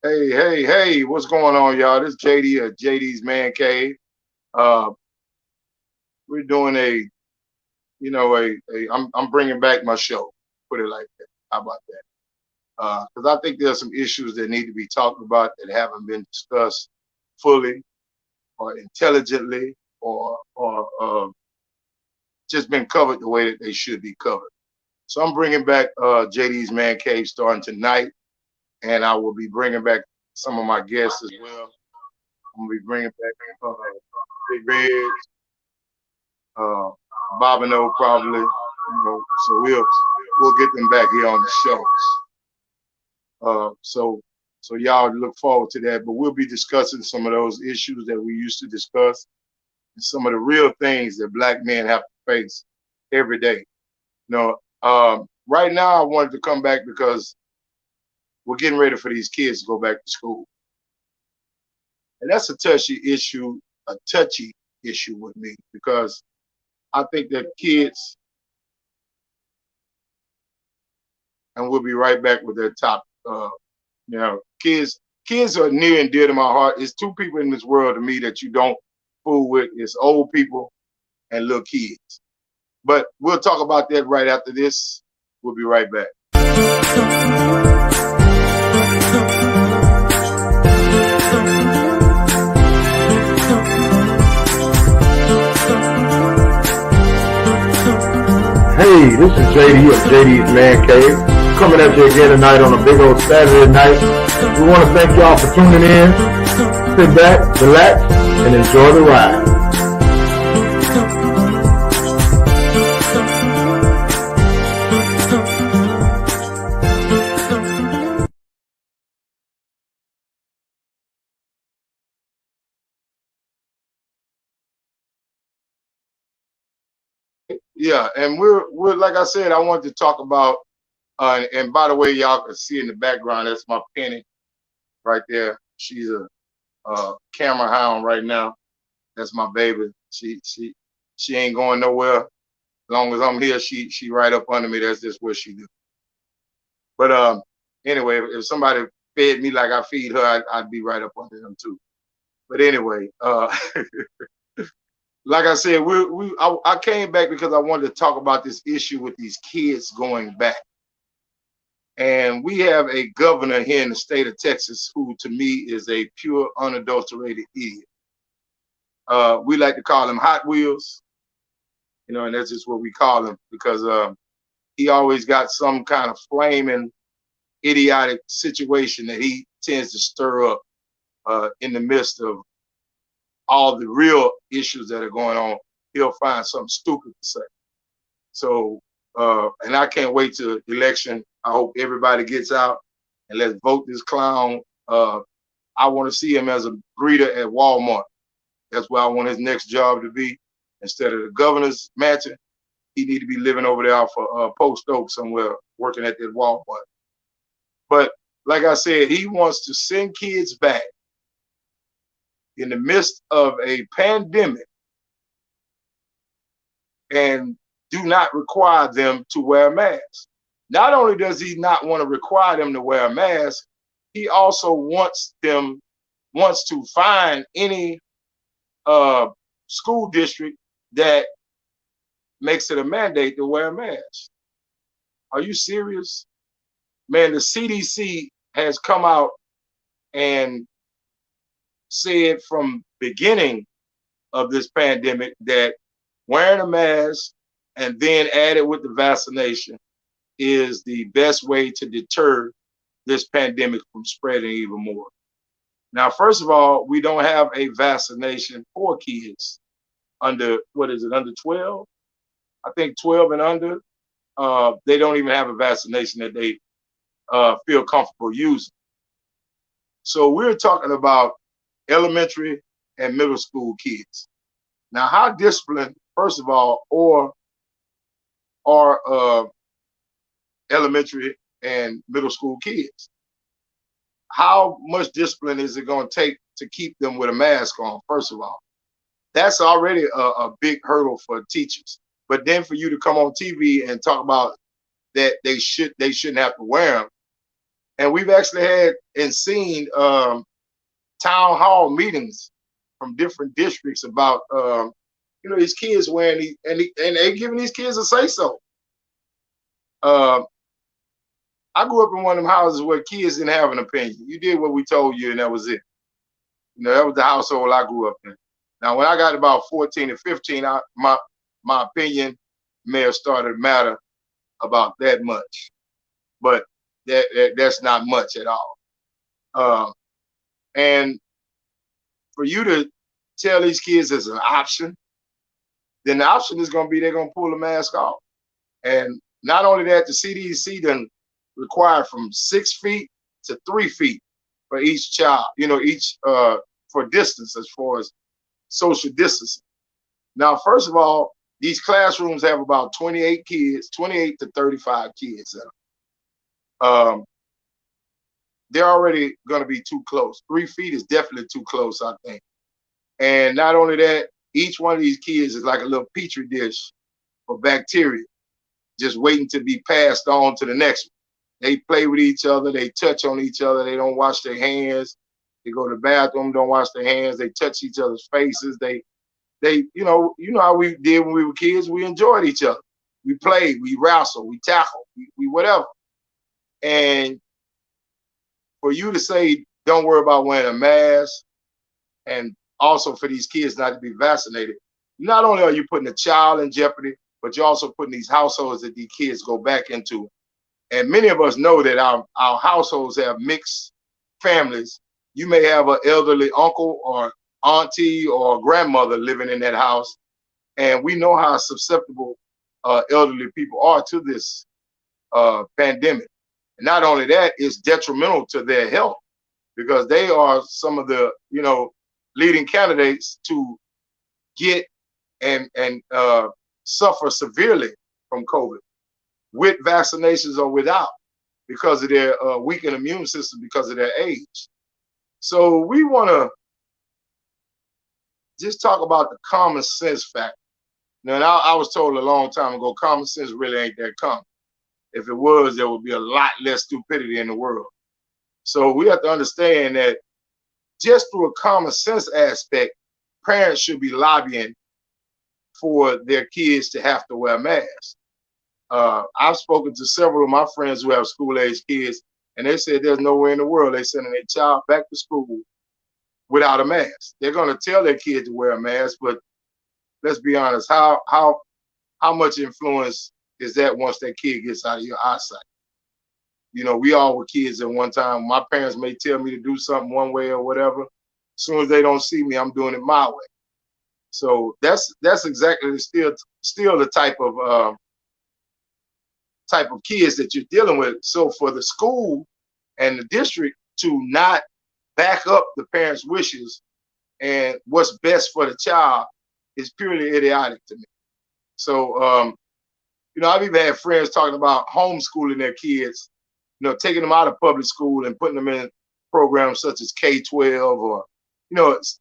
Hey, what's going on, y'all? This is JD at JDs Mancave. Uh, we're doing I'm bringing back my show, put it like that. How about that? Because I think there's some issues that need to be talked about that haven't been discussed fully or intelligently or just been covered the way that they should be covered. So I'm bringing back JD's Man Cave starting tonight, and I will be bringing back some of my guests as well. I'm gonna be bringing back Big Red, uh, Bobino probably, so we'll get them back here on the show. So y'all look forward to that. But we'll be discussing some of those issues that we used to discuss and some of the real things that black men have to face every day. Right now I wanted to come back because we're getting ready for these kids to go back to school. And that's a touchy issue with me because I think that kids, and we'll be right back with that topic. Kids are near and dear to my heart. It's two people in this world to me that you don't fool with. It's old people and little kids. But we'll talk about that right after this. We'll be right back. Hey, this is JD of JD's Mancave, coming at you again tonight on a big old Saturday night. We want to thank y'all for tuning in. Sit back, relax, and enjoy the ride. Yeah, and we're like I said, I wanted to talk about and by the way, y'all can see in the background, that's my Penny right there. She's a camera hound right now. That's my baby. She ain't going nowhere. As long as I'm here, she right up under me. That's just what she do. But anyway, if somebody fed me like I feed her, I'd be right up under them too. But anyway, like I said, I came back because I wanted to talk about this issue with these kids going back. And we have a governor here in the state of Texas who, to me, is a pure, unadulterated idiot. We like to call him Hot Wheels, and that's just what we call him because he always got some kind of flaming, idiotic situation that he tends to stir up in the midst of all the real issues that are going on. He'll find something stupid to say. So, and I can't wait to election. I hope everybody gets out and let's vote this clown. I want to see him as a greeter at Walmart. That's where I want his next job to be. Instead of the governor's mansion, he need to be living over there for Post Oak somewhere, working at that Walmart. But like I said, he wants to send kids back in the midst of a pandemic and do not require them to wear masks. Not only does he not want to require them to wear a mask, he also wants to find any school district that makes it a mandate to wear a mask. Are you serious? Man, the CDC has come out and said from beginning of this pandemic that wearing a mask and then added with the vaccination is the best way to deter this pandemic from spreading even more. Now, first of all, we don't have a vaccination for kids under, under 12? I think 12 and under. They don't even have a vaccination that they feel comfortable using. So we're talking about elementary and middle school kids. Now, how disciplined, first of all, are elementary and middle school kids? How much discipline is it going to take to keep them with a mask on? First of all, that's already a big hurdle for teachers. But then for you to come on TV and talk about that they shouldn't have to wear them, And we've actually had and seen town hall meetings from different districts about these kids wearing these, and they giving these kids a say so. I grew up in one of them houses where kids didn't have an opinion. You did what we told you, and that was it. That was the household I grew up in. Now, when I got about 14 and 15, my opinion may have started to matter about that much, but that's not much at all. And for you to tell these kids it's an option, then the option is going to be they're going to pull the mask off. And not only that, the CDC done required from 6 feet to 3 feet for each child, each for distance as far as social distancing. Now, first of all, these classrooms have about 28 kids, 28 to 35 kids. They're already going to be too close. 3 feet is definitely too close, I think. And not only that, each one of these kids is like a little petri dish for bacteria, just waiting to be passed on to the next one. They play with each other. They touch on each other. They don't wash their hands. They go to the bathroom, don't wash their hands. They touch each other's faces. They how we did when we were kids. We enjoyed each other. We played, we wrestled, we tackled, we whatever. And for you to say, don't worry about wearing a mask, and also for these kids not to be vaccinated, not only are you putting a child in jeopardy, but you're also putting these households that these kids go back into. And many of us know that our households have mixed families. You may have an elderly uncle or auntie or grandmother living in that house, and we know how susceptible elderly people are to this pandemic. And not only that, it's detrimental to their health, because they are some of the leading candidates to get and suffer severely from COVID, with vaccinations or without, because of their weakened immune system, because of their age. So we want to just talk about the common sense factor. Now, and I was told a long time ago, common sense really ain't that common. If it was, there would be a lot less stupidity in the world. So we have to understand that just through a common sense aspect, parents should be lobbying for their kids to have to wear masks. I've spoken to several of my friends who have school-age kids, and they said there's nowhere in the world they're sending their child back to school without a mask. They're going to tell their kid to wear a mask, but let's be honest, how much influence is that once that kid gets out of your eyesight? We all were kids at one time. My parents may tell me to do something one way or whatever. As soon as they don't see me, I'm doing it my way. So that's exactly still the type of kids that you're dealing with. So for the school and the district to not back up the parents' wishes and what's best for the child is purely idiotic to me. So I've even had friends talking about homeschooling their kids, taking them out of public school and putting them in programs such as K-12, or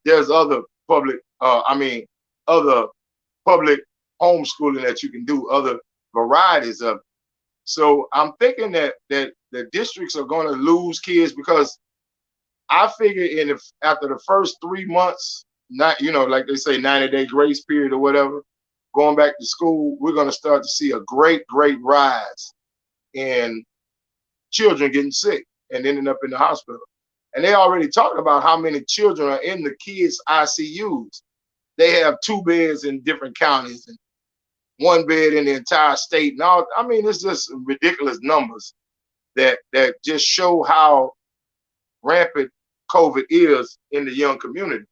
there's other public other public homeschooling that you can do, other varieties of it. So I'm thinking that the districts are going to lose kids, because I figure after the first 3 months, not like they say 90-day grace period or whatever, going back to school, we're going to start to see a great rise in children getting sick and ending up in the hospital. And they already talked about how many children are in the kids' ICUs. They have 2 beds in different counties and 1 bed in the entire state. Now, I mean, it's just ridiculous numbers that just show how rampant COVID is in the young community.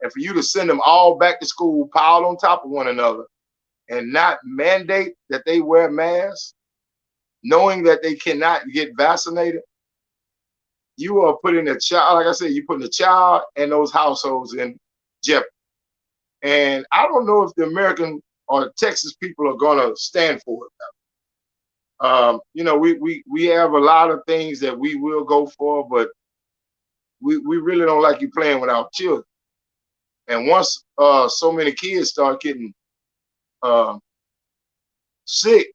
And for you to send them all back to school, piled on top of one another, and not mandate that they wear masks, knowing that they cannot get vaccinated, you are putting a child, like I said, you're putting a child and those households in jeopardy. And I don't know if the American or Texas people are going to stand for it. We have a lot of things that we will go for, but we really don't like you playing with our children. And once so many kids start getting sick,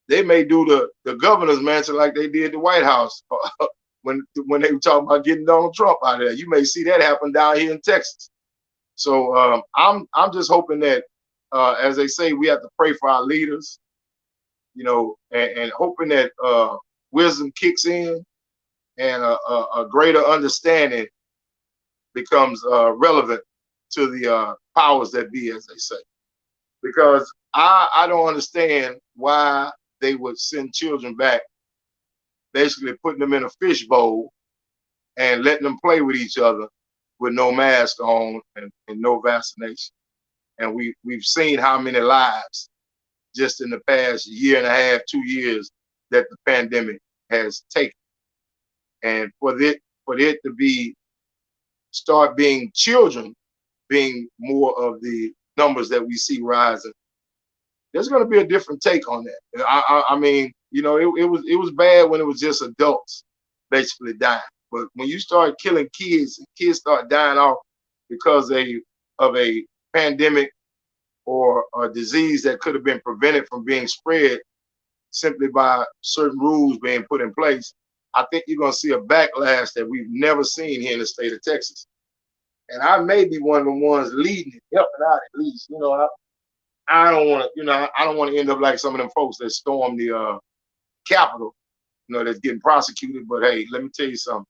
they may do the governor's mansion like they did the White House when they were talking about getting Donald Trump out of there. You may see that happen down here in Texas. So I'm just hoping that, as they say, we have to pray for our leaders, and hoping that wisdom kicks in and a greater understanding becomes relevant to the powers that be, as they say. Because I don't understand why they would send children back, basically putting them in a fishbowl and letting them play with each other with no mask on and no vaccination. And we've seen how many lives just in the past year and a half, 2 years that the pandemic has taken. And for it to start being children being more of the numbers that we see rising, there's going to be a different take on that. I mean, it was bad when it was just adults basically dying. But when you start killing kids and kids start dying off because of a pandemic or a disease that could have been prevented from being spread simply by certain rules being put in place, I think you're going to see a backlash that we've never seen here in the state of Texas. And I may be one of the ones leading it, helping out at least. I don't want to, I don't want to end up like some of them folks that stormed the Capitol, that's getting prosecuted. But hey, let me tell you something.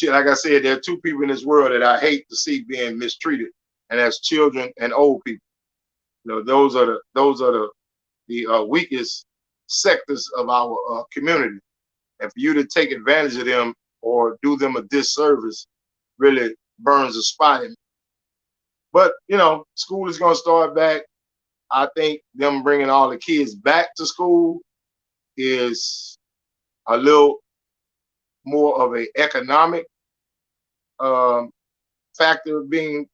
Like I said, there are two people in this world that I hate to see being mistreated, and that's children and old people. Those are the weakest sectors of our community, and for you to take advantage of them or do them a disservice really burns a spot in me. But school is going to start back. I think them bringing all the kids back to school is a little more of an economic factor being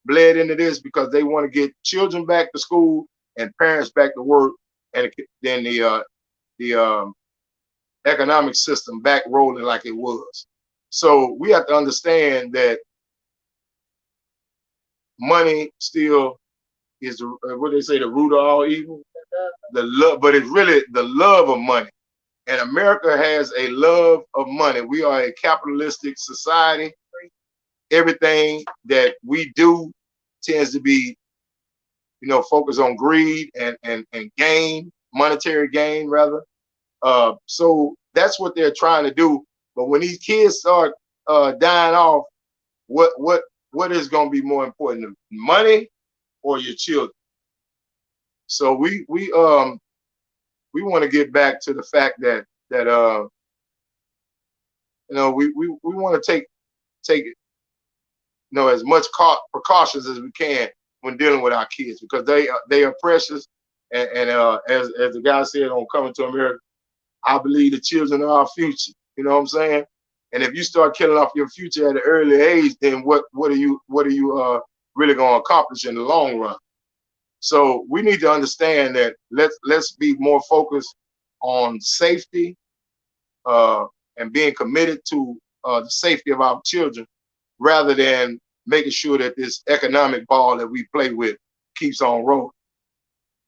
bled into this, because they want to get children back to school and parents back to work, and then the economic system back rolling like it was. So we have to understand that money still is what they say, the root of all evil. The love, but it's really the love of money. And America has a love of money. We are a capitalistic society. Everything that we do tends to be, focused on greed and gain, monetary gain rather. So that's what they're trying to do. But when these kids start dying off, what is going to be more important, money or your children? So we want to get back to the fact that we want to take as much precautions as we can when dealing with our kids, because they are precious, and as the guy said on Coming to America, I believe the children are our future. You know what I'm saying? And if you start killing off your future at an early age, then what are you really going to accomplish in the long run? So we need to understand that let's be more focused on safety and being committed to the safety of our children, rather than making sure that this economic ball that we play with keeps on rolling.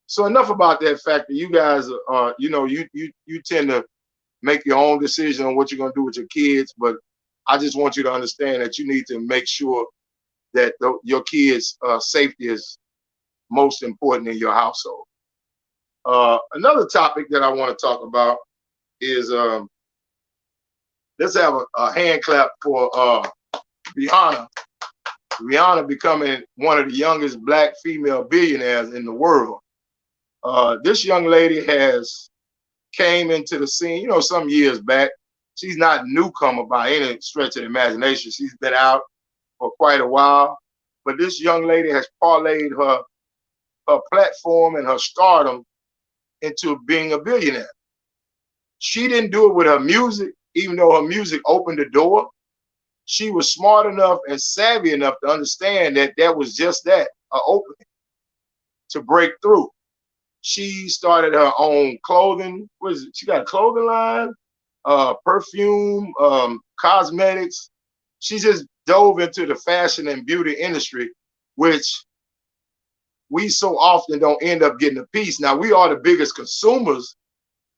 So enough about that factor. You guys are, you tend to make your own decision on what you're going to do with your kids, but I just want you to understand that you need to make sure that your kids' safety is most important in your household. Another topic that I want to talk about is let's have a hand clap for Rihanna. Rihanna becoming one of the youngest black female billionaires in the world. This young lady has came into the scene, some years back. She's not a newcomer by any stretch of the imagination. She's been out for quite a while. But this young lady has parlayed her platform and her stardom into being a billionaire. She didn't do it with her music, even though her music opened the door. She was smart enough and savvy enough to understand that was just that, an opening to break through. She started her own clothing. She got a clothing line, perfume, cosmetics. She just dove into the fashion and beauty industry, which we so often don't end up getting a piece. Now, we are the biggest consumers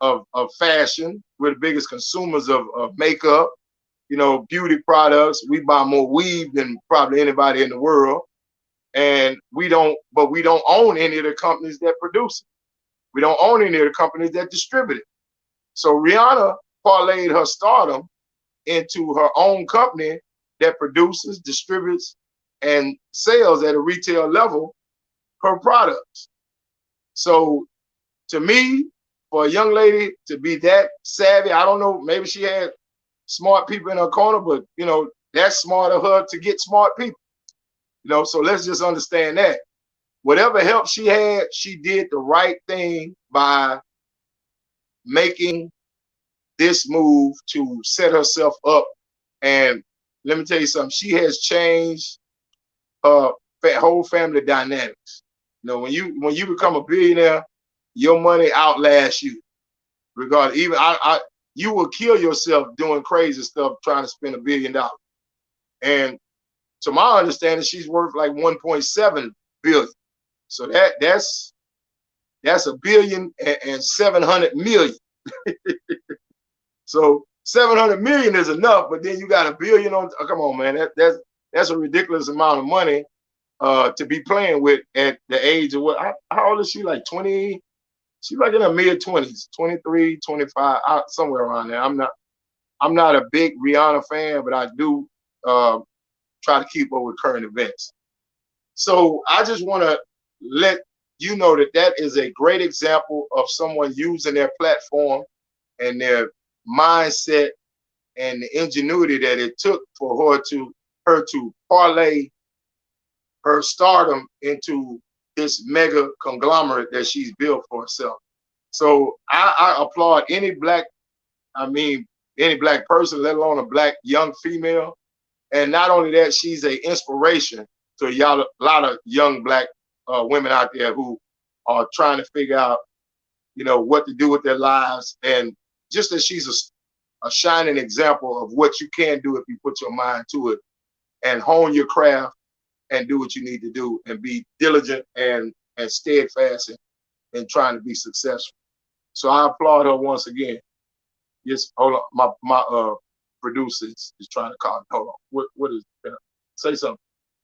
of fashion. We're the biggest consumers of makeup, you know, beauty products. We buy more weave than probably anybody in the world. And we don't own any of the companies that produce it. We don't own any of the companies that distribute it. So Rihanna parlayed her stardom into her own company that produces, distributes, and sells at a retail level her products. So to me, for a young lady to be that savvy, I don't know, maybe she had smart people in her corner, but you know, that's smart of her to get smart people. You know, so let's just understand that. Whatever help she had, she did the right thing by making this move to set herself up. And let me tell you something, she has changed her whole family dynamics. You know, when you become a billionaire, your money outlasts you. Regardless, even you will kill yourself doing crazy stuff trying to spend $1 billion. And to my understanding, she's worth like 1.7 billion. So that's $1 billion and 700 million. So 700 million is enough, but then you got $1 billion on. Oh, come on, man, that's a ridiculous amount of money to be playing with at the age of what? How old is she? Like 20? She's like in her mid 20s, 23, 25, somewhere around there. I'm not a big Rihanna fan, but I do try to keep up with current events. So I just want to let you know that that is a great example of someone using their platform and their mindset and the ingenuity that it took for her to parlay her stardom into this mega conglomerate that she's built for herself. So I applaud any black person, let alone a black young female. And not only that, she's an inspiration to a lot of young black women out there who are trying to figure out, you know, what to do with their lives. And just as she's a shining example of what you can do if you put your mind to it and hone your craft and do what you need to do and be diligent and steadfast in trying to be successful. So I applaud her once again. Yes, hold on. My producer is trying to call me. Hold on. What is it? Say something.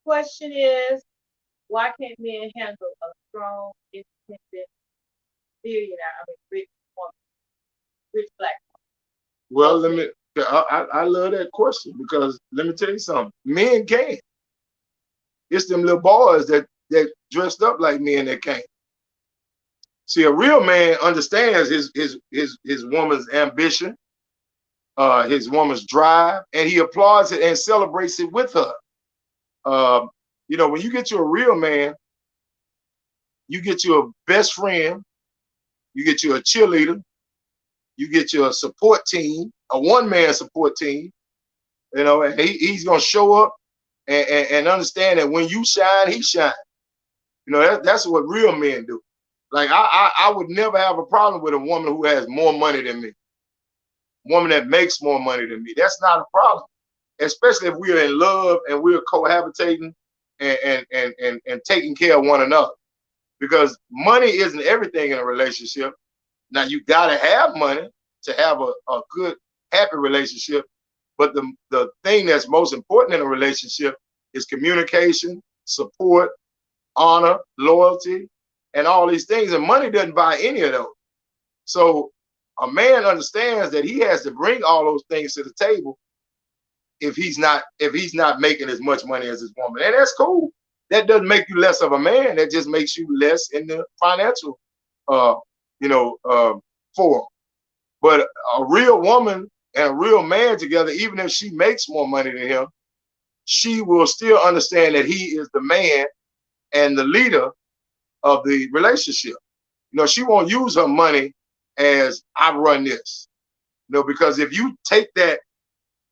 Question is, why can't men handle a strong, independent billionaire? Rich woman, rich black woman? Well, I love that question because let me tell you something. Men can. It's them little boys that dressed up like men that can't. See, a real man understands his woman's ambition, his woman's drive, and he applauds it and celebrates it with her. You know, when you get you a real man, you get you a best friend, you get you a cheerleader, you get you a support team, a one-man support team. You know, and he's gonna show up and understand that when you shine, he shine. You know, that's what real men do. Like I would never have a problem with a woman who has more money than me, woman that makes more money than me. That's not a problem, especially if we're in love and we're cohabitating and taking care of one another. Because money isn't everything in a relationship. Now you gotta have money to have a good, happy relationship. But the thing that's most important in a relationship is communication, support, honor, loyalty, and all these things. And money doesn't buy any of those. So a man understands that he has to bring all those things to the table if he's not making as much money as his woman. And that's cool. That doesn't make you less of a man. That just makes you less in the financial forum. But a real woman and a real man together, even if she makes more money than him, she will still understand that he is the man and the leader of the relationship. You know, she won't use her money as I run this. You know, because if you take that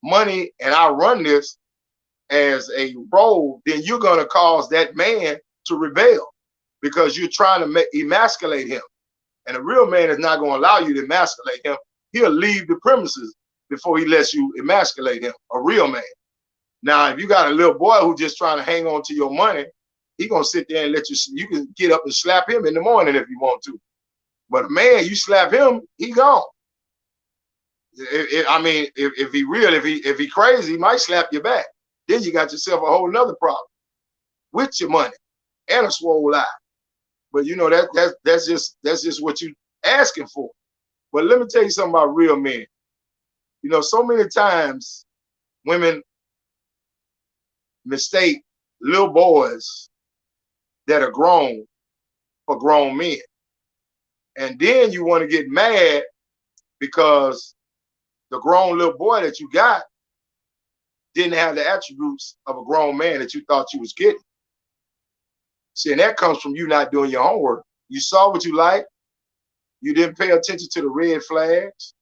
money and I run this as a role, then you're going to cause that man to rebel because you're trying to emasculate him. And a real man is not going to allow you to emasculate him. He'll leave the premises before he lets you emasculate him, a real man. Now, if you got a little boy who's just trying to hang on to your money, he's going to sit there and let you can get up and slap him in the morning if you want to. But a man, you slap him, he gone. I mean, if he real, if he crazy, he might slap you back. Then you got yourself a whole nother problem with your money and a swole eye. But you know that's just what you asking for. But let me tell you something about real men. You know, so many times women mistake little boys that are grown for grown men. And then you want to get mad because the grown little boy that you got didn't have the attributes of a grown man that you thought you was getting. See, and that comes from you not doing your homework. You saw what you liked. You didn't pay attention to the red flags.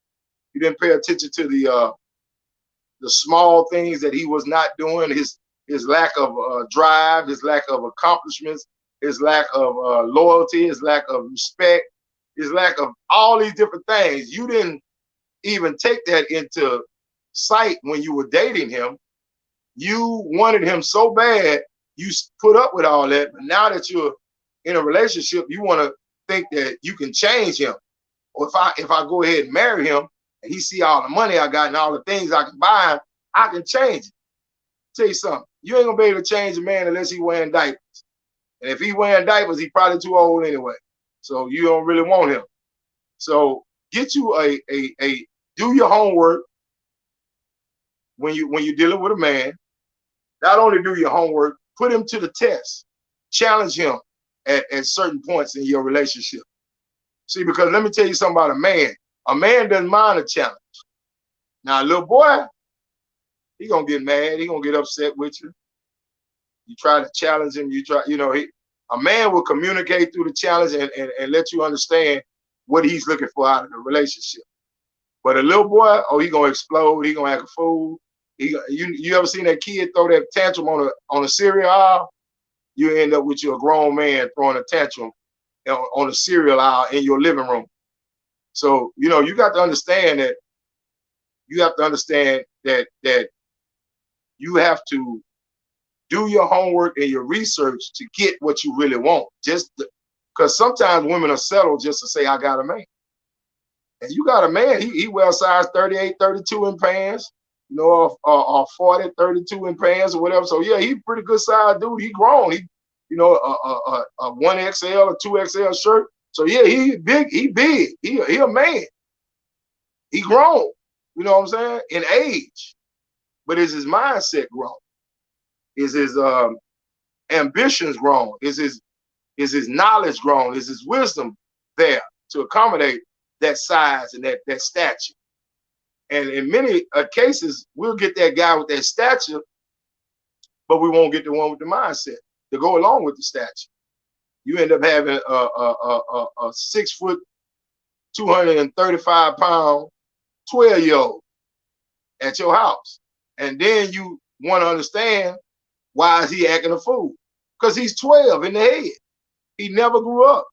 You didn't pay attention to the small things that he was not doing. His lack of drive, his lack of accomplishments, his lack of loyalty, his lack of respect, his lack of all these different things. You didn't even take that into sight when you were dating him. You wanted him so bad, you put up with all that. But now that you're in a relationship, you want to think that you can change him. Or if I go ahead and marry him and he see all the money I got and all the things I can buy him, I can change it. Tell you something, you ain't gonna be able to change a man unless he wearing diapers. And if he wearing diapers, he probably too old anyway. So you don't really want him. So get you do your homework when you're dealing with a man. Not only do your homework, put him to the test. Challenge him at certain points in your relationship. See, because let me tell you something about a man. A man doesn't mind a challenge. Now, a little boy, he gonna get mad. He gonna get upset with you. You try to challenge him. A man will communicate through the challenge and let you understand what he's looking for out of the relationship. But a little boy, oh, he gonna explode. He gonna act a fool. You ever seen that kid throw that tantrum on a cereal aisle? You end up with you a grown man throwing a tantrum on a cereal aisle in your living room. So you got to understand that. You have to understand that you have to do your homework and your research to get what you really want. Just because sometimes women are settled just to say, I got a man. And you got a man, he wears size 38, 32 in pants, or 40, 32 in pants or whatever. So yeah, he pretty good size dude. He grown. He, a 1XL or 2XL shirt. So yeah, he big. He big. He a man. He grown. You know what I'm saying? In age. But is his mindset grown? Is his ambitions grown? Is his knowledge grown? Is his wisdom there to accommodate that size and that stature? And in many cases, we'll get that guy with that stature, but we won't get the one with the mindset to go along with the stature. You end up having a 6 foot, 235 pound 12-year-old at your house. And then you want to understand, why is he acting a fool? Because he's 12 in the head. He never grew up.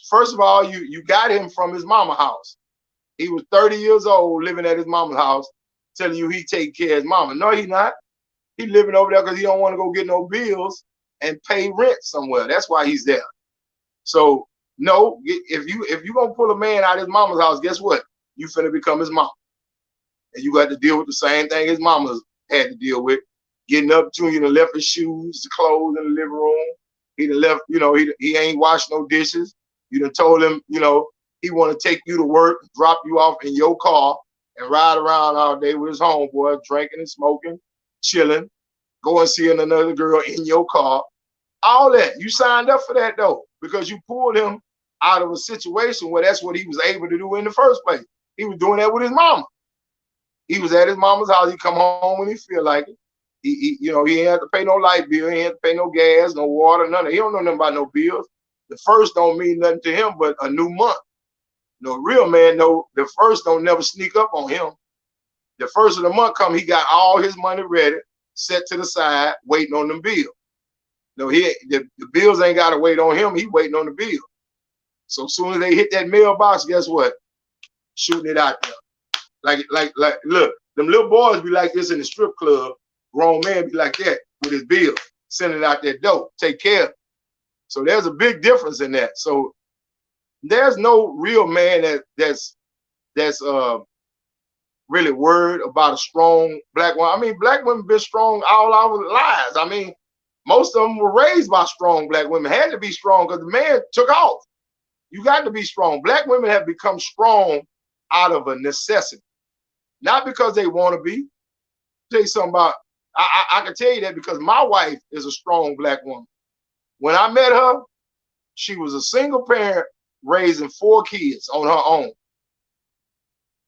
First of all, you got him from his mama house. He was 30 years old living at his mama's house, telling you he take care of his mama. No, he not. He living over there because he don't want to go get no bills and pay rent somewhere. That's why he's there. So no, if you gonna pull a man out of his mama's house, guess what? You finna become his mama. And you got to deal with the same thing his mama had to deal with. Getting up to him, left his shoes, the clothes in the living room. He done left, he ain't washed no dishes. You done told him, he want to take you to work, drop you off in your car, and ride around all day with his homeboy, drinking and smoking, chilling, go and see another girl in your car. All that. You signed up for that, though, because you pulled him out of a situation where that's what he was able to do in the first place. He was doing that with his mama. He was at his mama's house. He come home when he feel like it. He ain't have to pay no light bill. He ain't have to pay no gas, no water, none of it. He don't know nothing about no bills. The first don't mean nothing to him but a new month. Real man know the first don't never sneak up on him. The first of the month come, he got all his money ready, set to the side, waiting on them bills. The bills ain't got to wait on him. He waiting on the bill. So as soon as they hit that mailbox, guess what? Shooting it out there. Like, look, them little boys be like this in the strip club. Grown man be like that with his bill, sending out that dope, take care of it. So there's a big difference in that. So There's no real man that's really worried about a strong black woman. I mean, black women been strong all our lives. I mean, most of them were raised by strong black women, had to be strong because the man took off. You got to be strong. Black women have become strong out of a necessity, not because they want to be. I'll tell you something about, I can tell you that because my wife is a strong black woman. When I met her, she was a single parent raising 4 kids on her own.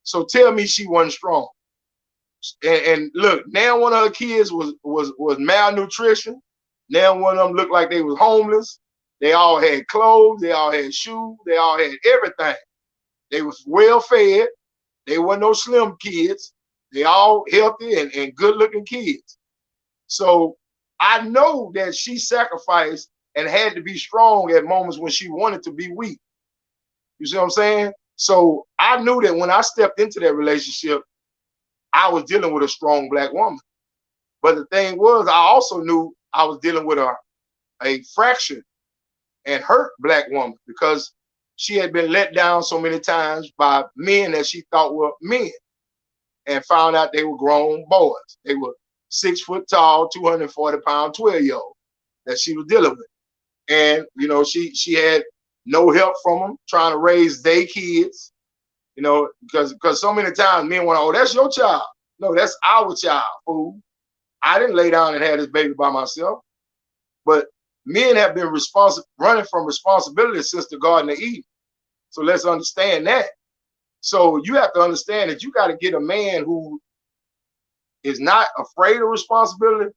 So tell me she wasn't strong. And look, now one of her kids was malnutrition. Now one of them looked like they was homeless. They all had clothes. They all had shoes. They all had everything. They was well fed. They weren't no slim kids. They all healthy and good looking kids. So I know that she sacrificed and had to be strong at moments when she wanted to be weak. You see what I'm saying? So I knew that when I stepped into that relationship, I was dealing with a strong black woman. But the thing was, I also knew I was dealing with a fractured and hurt black woman because she had been let down so many times by men that she thought were men and found out they were grown boys. They were 6 foot tall, 240-pound 12-year-old that she was dealing with. And, you know, she had no help from them trying to raise their kids, you know, because so many times men want to, oh, that's your child. No, that's our child, fool. I didn't lay down and have this baby by myself. But men have been running from responsibility since the Garden of Eden. So let's understand that. So you have to understand that you got to get a man who is not afraid of responsibility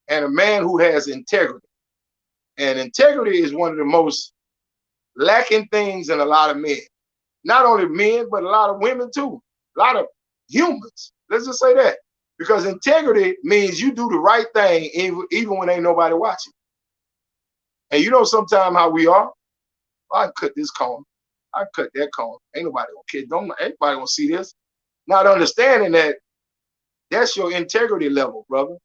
and a man who has integrity. And integrity is one of the most lacking things in a lot of men. Not only men, but a lot of women too. A lot of humans. Let's just say that. Because integrity means you do the right thing even when ain't nobody watching. And you know sometimes how we are. I can cut this corner. I can cut that corner. Ain't nobody gonna care. Anybody gonna see this. Not understanding that that's your integrity level, brother.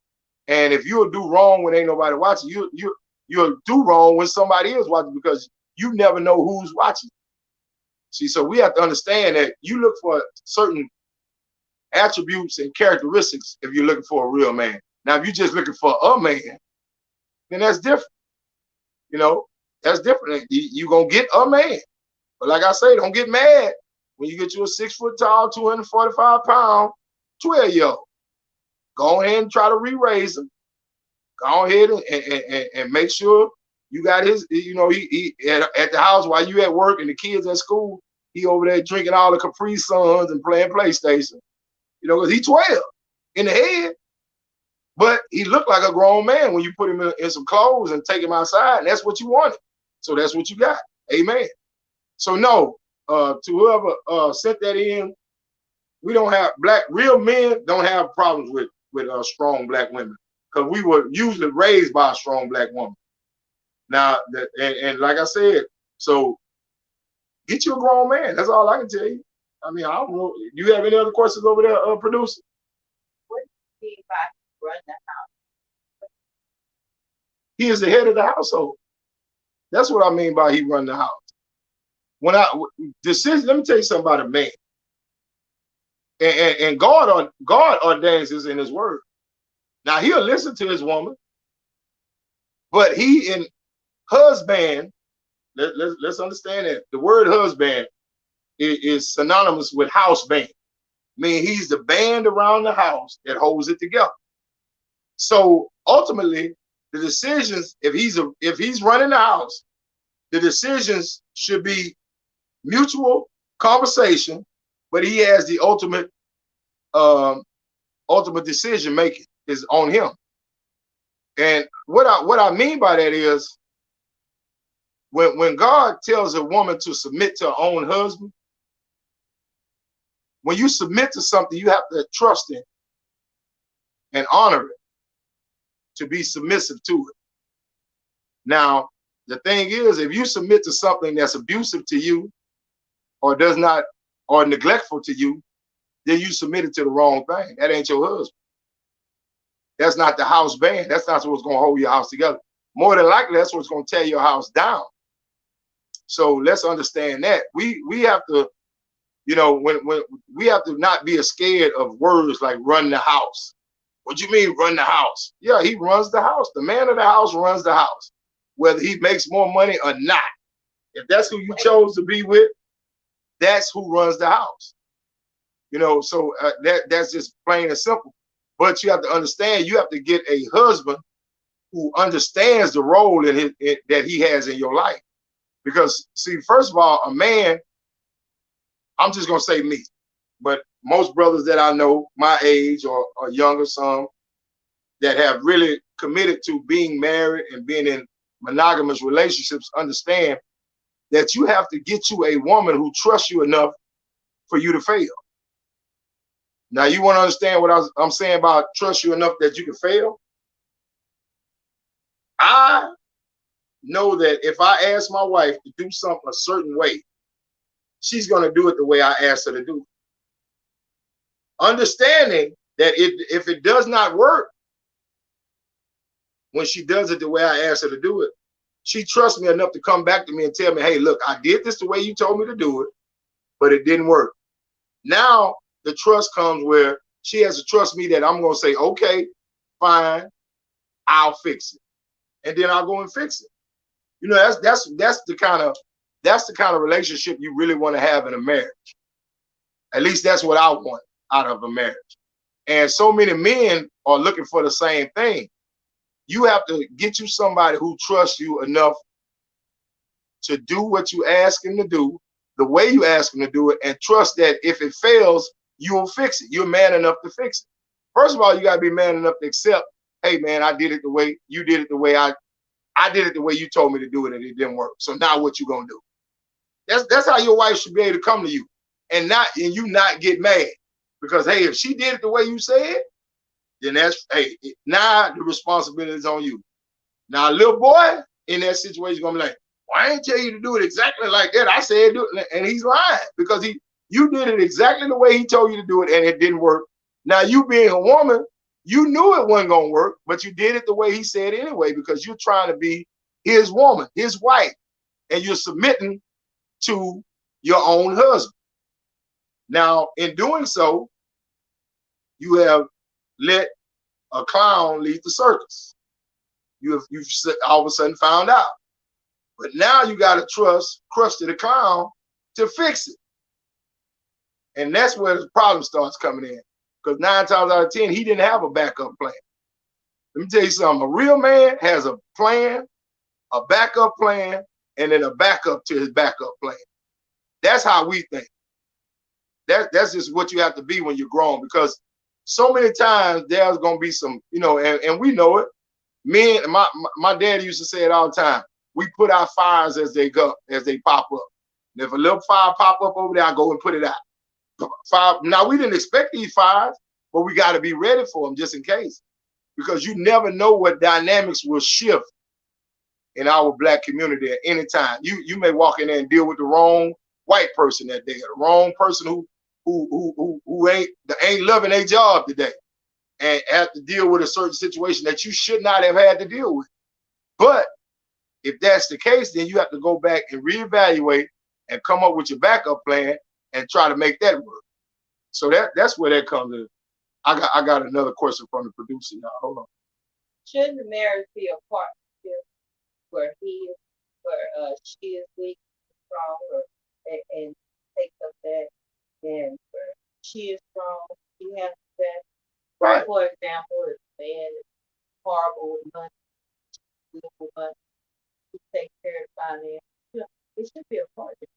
And if you'll do wrong when ain't nobody watching, you'll do wrong when somebody is watching because you never know who's watching. See, so we have to understand that you look for certain attributes and characteristics if you're looking for a real man. Now, if you're just looking for a man, then that's different. You know, that's different. You're going to get a man. But like I say, don't get mad when you get you a 6 foot tall, 245-pound 12-year-old. Go ahead and try to re-raise him. Go ahead and make sure you got his, you know, he at the house while you at work and the kids at school, he over there drinking all the Capri Suns and playing PlayStation. You know, because he's 12 in the head. But he looked like a grown man when you put him in some clothes and take him outside, and that's what you wanted. So that's what you got. Amen. So no, to whoever sent that in, we don't have real men don't have problems with strong black women because we were usually raised by a strong black woman. Now, and like I said, so get you a grown man. That's all I can tell you. I mean, I don't know. Do you have any other questions over there, producer? What do you mean by run the house? He is the head of the household. That's what I mean by he run the house. When let me tell you something about a man. And God ordains this in his word. Now he'll listen to his woman, but he in husband, let's understand that the word husband is synonymous with house band. I mean, he's the band around the house that holds it together. So ultimately, the decisions, if he's running the house, the decisions should be mutual conversation, but he has the ultimate decision making is on him. And what I mean by that is when God tells a woman to submit to her own husband, when you submit to something, you have to trust it and honor it to be submissive to it. Now, the thing is, if you submit to something that's abusive to you or neglectful to you, then you submitted to the wrong thing. That ain't your husband. That's not the house band. That's not what's going to hold your house together. More than likely, that's what's going to tear your house down. So let's understand that we have to, you know, when we have to not be scared of words like run the house. What do you mean run the house? Yeah, he runs the house. The man of the house runs the house, whether he makes more money or not. If that's who you chose to be with, that's who runs the house. You know, so that's just plain and simple. But you have to understand, you have to get a husband who understands the role that he has in your life. Because, see, first of all, a man, I'm just going to say me, but most brothers that I know, my age or younger, some that have really committed to being married and being in monogamous relationships, understand that you have to get you a woman who trusts you enough for you to fail. Now, you want to understand what I'm saying about trust you enough that you can fail? I know that if I ask my wife to do something a certain way, she's going to do it the way I asked her to do it. Understanding that if it does not work, when she does it the way I asked her to do it, she trusts me enough to come back to me and tell me, hey, look, I did this the way you told me to do it, but it didn't work. Now the trust comes where she has to trust me that I'm going to say, okay, fine, I'll fix it. And then I'll go and fix it. You know, that's the kind of relationship you really want to have in a marriage. At least that's what I want out of a marriage. And so many men are looking for the same thing. You have to get you somebody who trusts you enough to do what you ask him to do, the way you ask him to do it, and trust that if it fails, you'll fix it. You're man enough to fix it. First of all, you got to be man enough to accept, hey, man, I did it the way you did it, the way I did it the way you told me to do it, and it didn't work. So now what you going to do? That's how your wife should be able to come to you and you not get mad. Because, hey, if she did it the way you said, then that's, hey, now the responsibility is on you. Now, a little boy in that situation is going to be like, well, I ain't tell you to do it exactly like that. I said do it. And he's lying because you did it exactly the way he told you to do it, and it didn't work. Now, you being a woman, you knew it wasn't going to work, but you did it the way he said anyway because you're trying to be his woman, his wife, and you're submitting to your own husband. Now, in doing so, you have let a clown lead the circus. You've all of a sudden found out. But now you got to trust Krusty the Clown to fix it. And that's where the problem starts coming in. Because 9 times out of 10, he didn't have a backup plan. Let me tell you something. A real man has a plan, a backup plan, and then a backup to his backup plan. That's how we think. That's just what you have to be when you're grown, because so many times there's going to be some, you know, and we know it. Men, my dad used to say it all the time. We put out fires as they go, as they pop up. And if a little fire pop up over there, I go and put it out. Fire. Now, we didn't expect these fires, but we got to be ready for them just in case, because you never know what dynamics will shift in our black community at any time. You may walk in there and deal with the wrong white person that day, or the wrong person who ain't loving their job today, and have to deal with a certain situation that you should not have had to deal with. But if that's the case, then you have to go back and reevaluate and come up with your backup plan and try to make that work. So that's where that comes in. I got another question from the producer, y'all. Hold on. Shouldn't the marriage be a partnership where she is weak, strong, and takes up that, and where she is strong, she has that. Right. For example, if a man is horrible with money, beautiful money, he takes care of the finance. It should be a partnership.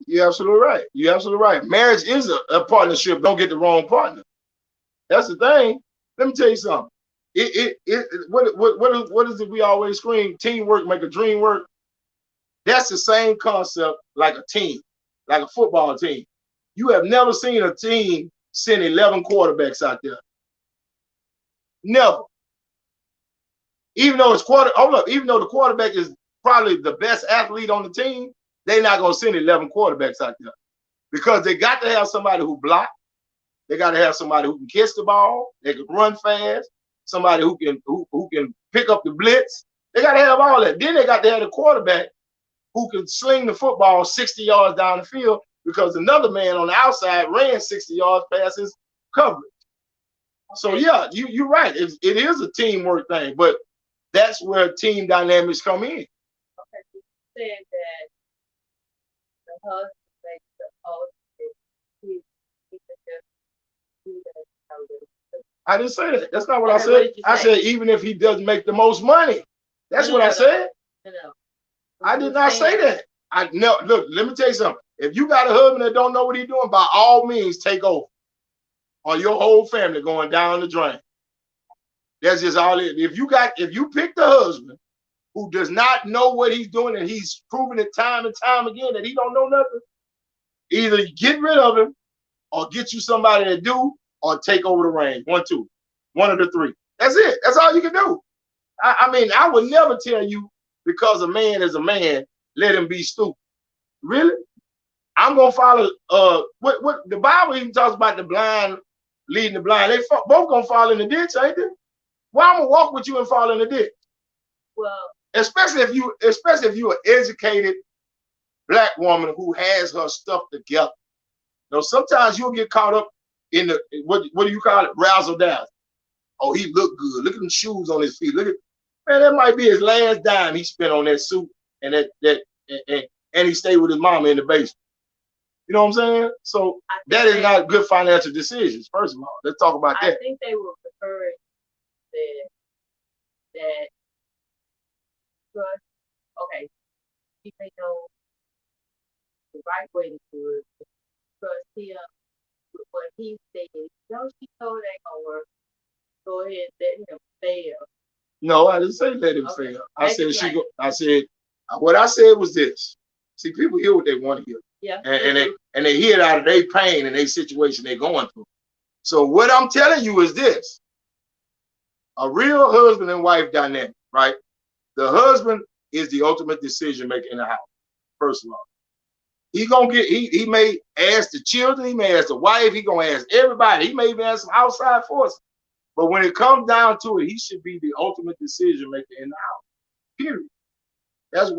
You're absolutely right. You're absolutely right. Marriage is a partnership. Don't get the wrong partner. That's the thing. Let me tell you something. What is it we always scream? Teamwork make a dream work. That's the same concept like a team, like a football team. You have never seen a team send 11 quarterbacks out there. Never. Even though even though the quarterback is probably the best athlete on the team, they're not going to send 11 quarterbacks out there, because they got to have somebody who block. They got to have somebody who can catch the ball. They can run fast. Somebody who can pick up the blitz. They got to have all that. Then they got to have the quarterback who can sling the football 60 yards down the field because another man on the outside ran 60 yards past his coverage. So yeah, you're right. It is a teamwork thing, but that's where team dynamics come in. Okay, you said that the husband makes the ultimate. He can just do that. I didn't say that. That's not what I Okay, what said. did you I say? said even if he doesn't make the most money. That's what I said. No. I did not say that. Look, let me tell you something. If you got a husband that don't know what he's doing, by all means take over. Or your whole family going down the drain. That's just all it is. If you pick the husband who does not know what he's doing and he's proven it time and time again that he don't know nothing, either get rid of him or get you somebody that do or take over the reins. One of the three. That's it. That's all you can do. I mean, I would never tell you because a man is a man, let him be stupid. Really? I'm gonna follow what the Bible even talks about the blind leading the blind. They both gonna fall in the ditch, ain't they? Why I'm gonna walk with you and fall in the ditch? Well, especially if you're an educated black woman who has her stuff together. You know, sometimes you'll get caught up in the what do you call it? Razzle dazzle. Oh, he looked good. Look at them shoes on his feet. Look at man, that might be his last dime he spent on that suit and and he stayed with his mama in the basement. You know what I'm saying? So that is not good financial decisions. First of all, let's talk about that. I think they will prefer that trust. Okay, he may know the right way to do it. Trust him with what he said. No, she told it ain't gonna work. Go ahead, let him fail. No, I didn't say let him fail. I said what I said was this. See, people hear what they want to hear. Yeah. And they hear it out of their pain and their situation they're going through. So what I'm telling you is this. A real husband and wife dynamic, right? The husband is the ultimate decision maker in the house, first of all. He may ask the children, he may ask the wife, he gonna ask everybody, he may even ask some outside forces. But when it comes down to it, he should be the ultimate decision maker in the house. Period. That's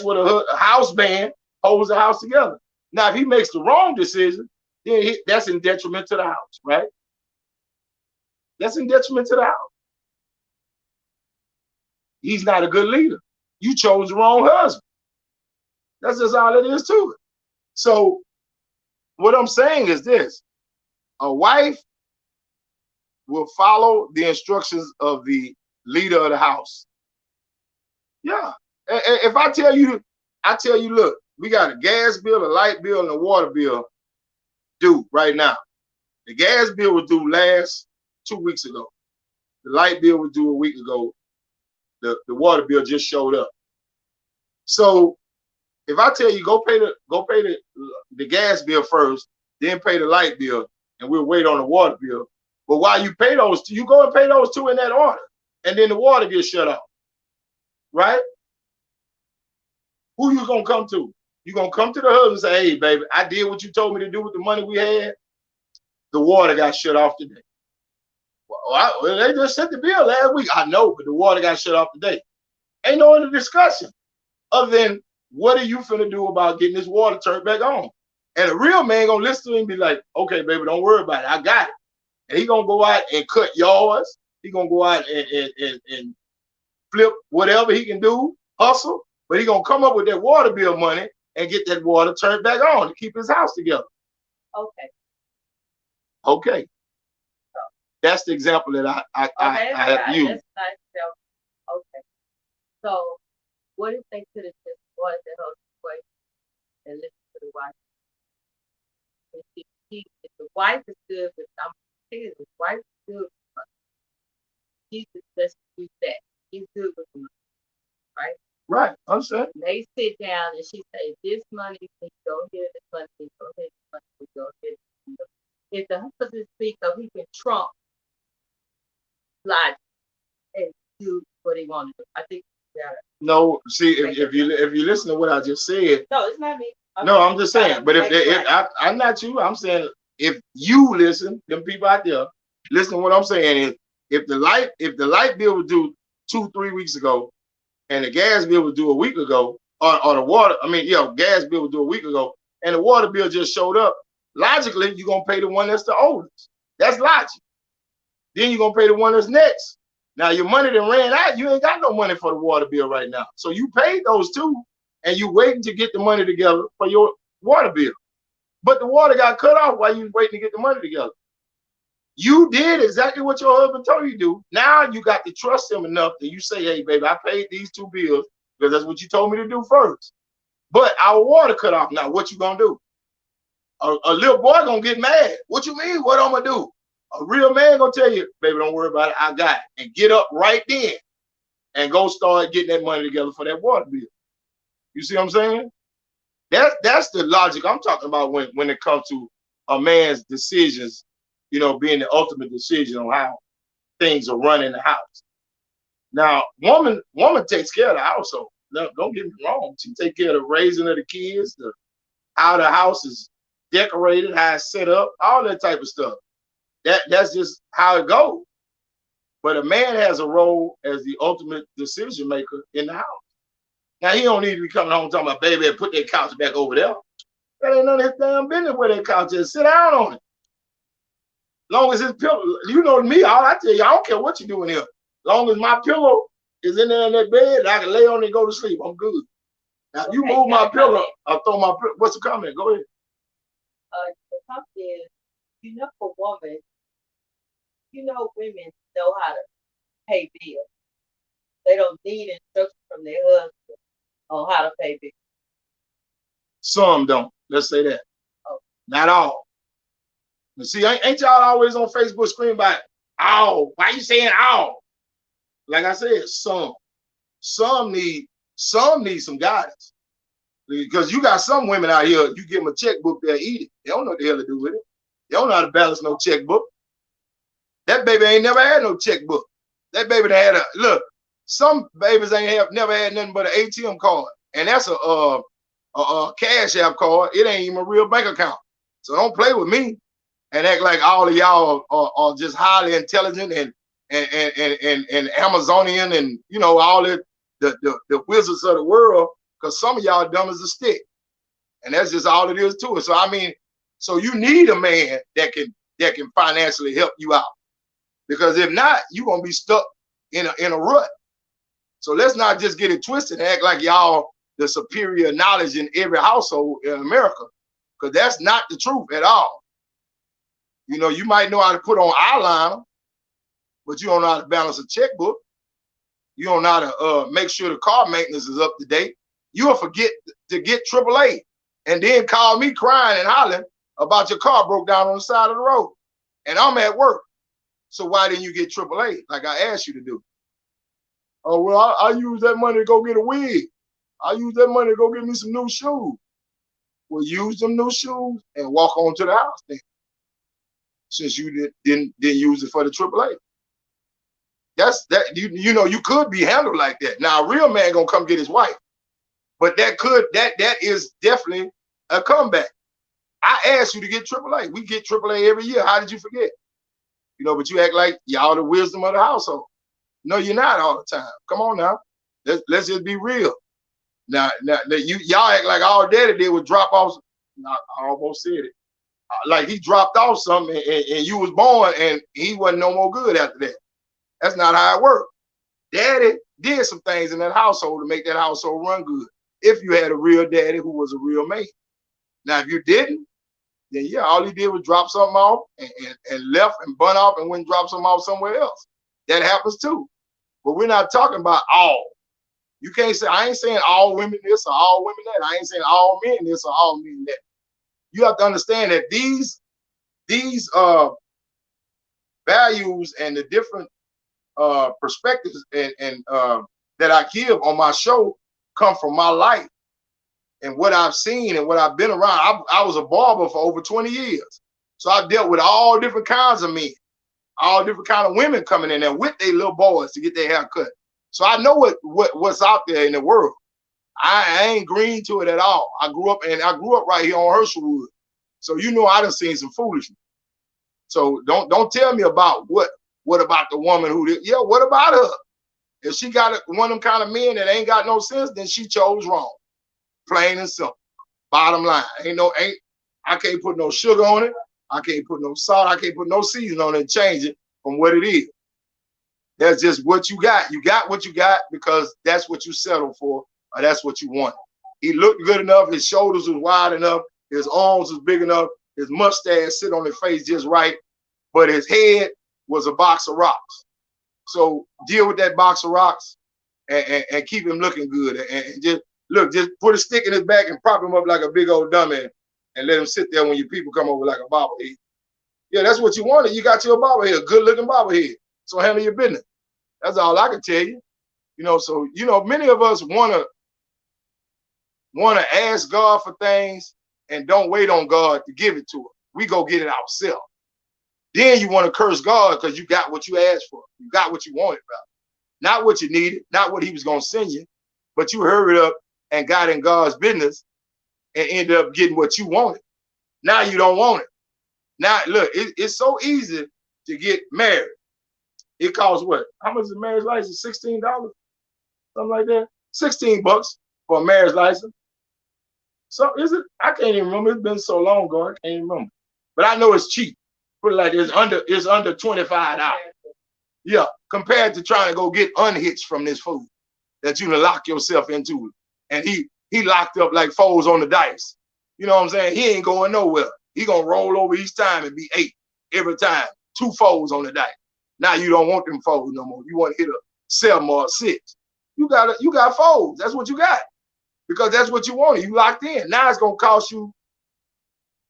what a house band holds the house together. Now, if he makes the wrong decision, then that's in detriment to the house, right? That's in detriment to the house. He's not a good leader. You chose the wrong husband. That's just all it is to it. So what I'm saying is this. A wife will follow the instructions of the leader of the house. Yeah. If I tell you, look, we got a gas bill, a light bill, and a water bill due right now. The gas bill was due last 2 weeks ago. The light bill was due a week ago. The water bill just showed up. So if I tell you go pay the gas bill first, then pay the light bill, and we'll wait on the water bill. But while you pay those two, you go and pay those two in that order, and then the water gets shut off. Right? Who you gonna come to? You gonna come to the husband and say, hey, baby, I did what you told me to do with the money we had. The water got shut off today. Well, they just sent the bill last week. I know, but the water got shut off today. Ain't no other discussion other than what are you finna do about getting this water turned back on? And a real man gonna listen to him and be like, okay, baby, don't worry about it. I got it. And he gonna go out and cut yards. He gonna go out and flip whatever he can do, hustle. But he gonna come up with that water bill money and get that water turned back on to keep his house together. Okay. That's the example that I have used. That's nice. Okay. So what if they could have just wanted the husband way and listen to the wife? If the wife is good with his wife is good with money. He's just do that. He's good with money. Right? Right. Understand. They sit down and she say, this money, we go here, this money, we go here, this money, we go here. If the husband speaks up, he can trump logic and do what he wants to do. I think no, see, if you listen to what I just said. No, it's not me. No, I'm just saying. But I'm not you, I'm saying if you listen, them people out there, listen to what I'm saying is if the light bill was due 2-3 weeks ago and the gas bill was due a week ago, or the water, I mean, gas bill was due a week ago, and the water bill just showed up, logically, you're going to pay the one that's the oldest. That's logic. Then you're going to pay the one that's next. Now, your money that ran out, you ain't got no money for the water bill right now. So you paid those two, and you waiting to get the money together for your water bill. But the water got cut off while you was waiting to get the money together. You did exactly what your husband told you to do. Now you got to trust him enough that you say, hey, baby, I paid these two bills because that's what you told me to do first. But our water cut off. Now, what you going to do? A little boy going to get mad. What you mean? What I'm going to do? A real man going to tell you, baby, don't worry about it. I got it. And get up right then and go start getting that money together for that water bill. You see what I'm saying? That's the logic I'm talking about when it comes to a man's decisions, being the ultimate decision on how things are run in the house. Now, woman takes care of the household. No, don't get me wrong. She takes care of the raising of the kids, how the house is decorated, how it's set up, all that type of stuff. That's just how it goes. But a man has a role as the ultimate decision maker in the house. Now, he don't need to be coming home talking about, baby, put that couch back over there. That ain't none of his damn business where that couch is. Sit down on it. Long as his pillow, you know me, all I tell you, I don't care what you doing here. Long as my pillow is in there in that bed, I can lay on it and go to sleep. I'm good. Now, if you move my pillow, I'll throw my pillow. What's the comment? Go ahead. The comment is, for women, women know how to pay bills. They don't need instructions from their husband on how to pay bills. Some don't. Let's say that. Oh. Not all. But see, ain't y'all always on Facebook screaming about, all? Why you saying all? Like I said, some need some guidance. Because you got some women out here, you give them a checkbook, they'll eat it. They don't know what the hell to do with it. They don't know how to balance no checkbook. That baby ain't never had no checkbook. That baby had look, some babies never had nothing but an ATM card. And that's a Cash App card. It ain't even a real bank account. So don't play with me and act like all of y'all are just highly intelligent and Amazonian and all the wizards of the world, because some of y'all dumb as a stick. And that's just all it is to it. So I mean, so you need a man that can financially help you out. Because if not, you're gonna be stuck in a rut. So let's not just get it twisted and act like y'all the superior knowledge in every household in America, because that's not the truth at all. You might know how to put on eyeliner, but you don't know how to balance a checkbook. You don't know how to make sure the car maintenance is up to date. You'll forget to get AAA and then call me crying and hollering about your car broke down on the side of the road. And I'm at work. So why didn't you get AAA like I asked you to do? Oh, well, I use that money to go get a wig. I use that money to go get me some new shoes. Well, use them new shoes and walk on to the house then, since you didn't use it for the AAA. That's that. You could be handled like that. Now, a real man gonna come get his wife, but that is definitely a comeback. I asked you to get AAA. We get AAA every year. How did you forget? But you act like y'all the wisdom of the household. No, you're not all the time. Come on now. Let's just be real. Now y'all act like all daddy did was drop off. I almost said it. Like he dropped off something and you was born and he wasn't no more good after that. That's not how it worked. Daddy did some things in that household to make that household run good. If you had a real daddy who was a real man. Now, if you didn't, then yeah, all he did was drop something off and left and bun off and went and drop something off somewhere else. That happens too. But we're not talking about all. You can't say, I ain't saying all women this or all women that. I ain't saying all men this or all men that. You have to understand that these values and the different perspectives and that I give on my show come from my life and what I've seen and what I've been around. I was a barber for over 20 years. So I dealt with all different kinds of men, all different kinds of women coming in there with their little boys to get their hair cut. So I know what's out there in the world. I ain't green to it at all. I grew up right here on Herschelwood. So I done seen some foolishness. So don't tell me about what about the woman who did. Yeah, what about her? If she got one of them kind of men that ain't got no sense, then she chose wrong. Plain and simple. Bottom line. I can't put no sugar on it. I can't put no salt. I can't put no seasoning on it and change it from what it is. That's just what you got. You got what you got because that's what you settled for, or that's what you want. He looked good enough. His shoulders was wide enough. His arms was big enough. His mustache sit on his face just right. But his head was a box of rocks. So deal with that box of rocks and keep him looking good. And just put a stick in his back and prop him up like a big old dummy and let him sit there when your people come over like a bobblehead. Yeah, that's what you wanted. You got your bobblehead, good looking bobblehead. So handle your business. That's all I can tell you. So many of us wanna ask God for things and don't wait on God to give it to us. We go get it ourselves. Then you want to curse God because you got what you asked for. You got what you wanted, brother. Not what you needed, not what he was going to send you, but you hurried up and got in God's business and ended up getting what you wanted. Now you don't want it. Now, look, it's so easy to get married. It costs what? How much is a marriage license? $16? Something like that? $16 for a marriage license. So is it? I can't even remember. It's been so long ago. I can't even remember. But I know it's cheap. Put it like this, it's under $25. Yeah, compared to trying to go get unhitched from this fool that you can lock yourself into. And he locked up like foes on the dice. You know what I'm saying? He ain't going nowhere. He gonna roll over each time and be 8 every time. 2 foes on the dice. Now you don't want them foes no more. You want to hit a 7 or a 6. You got foes. That's what you got. Because that's what you wanted. You locked in. Now it's gonna cost you